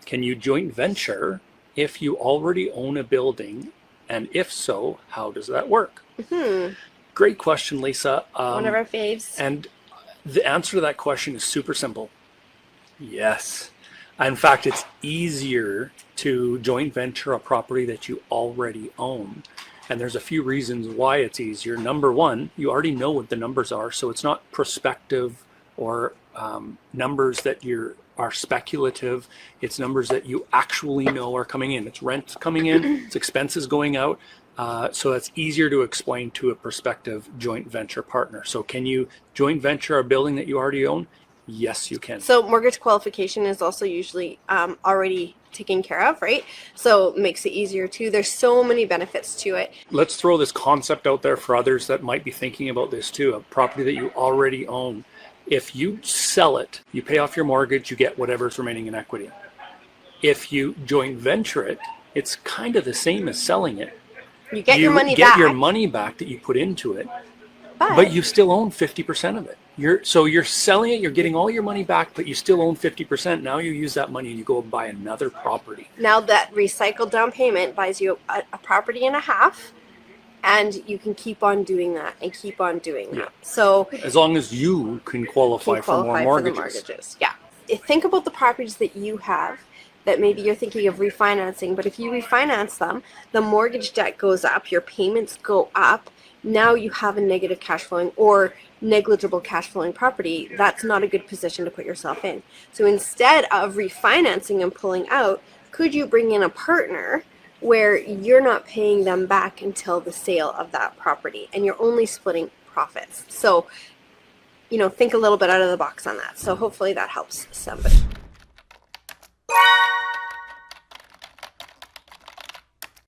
Can you joint venture if you already own a building? And if so, how does that work? Great question, Lisa. One of our faves. And the answer to that question is super simple. Yes. In fact, it's easier to joint venture a property that you already own. And there's a few reasons why it's easier. Number one, you already know what the numbers are, so it's not prospective or numbers that are speculative. It's numbers that you actually know are coming in. It's rent coming in, it's expenses going out. So it's easier to explain to a prospective joint venture partner. So can you joint venture a building that you already own? Yes, you can. So mortgage qualification is also usually already taken care of, right? So it makes it easier too. There's so many benefits to it. Let's throw this concept out there for others that might be thinking about this too. A property that you already own. If you sell it, you pay off your mortgage, you get whatever's remaining in equity. If you joint venture it, it's kind of the same as selling it. You get your money back. You get your money back that you put into it, but you still own 50% of it. So you're selling it, you're getting all your money back, but you still own 50%. Now you use that money and you go and buy another property. Now that recycled down payment buys you a property and a half, and you can keep on doing that and keep on doing that. So as long as you can qualify for more mortgages. Yeah. Think about the properties that you have that maybe you're thinking of refinancing, but if you refinance them, the mortgage debt goes up, your payments go up. Now you have a negative cash flowing or negligible cash flowing property. That's not a good position to put yourself in. So instead of refinancing and pulling out, could you bring in a partner where you're not paying them back until the sale of that property and you're only splitting profits? So, think a little bit out of the box on that. So hopefully that helps somebody.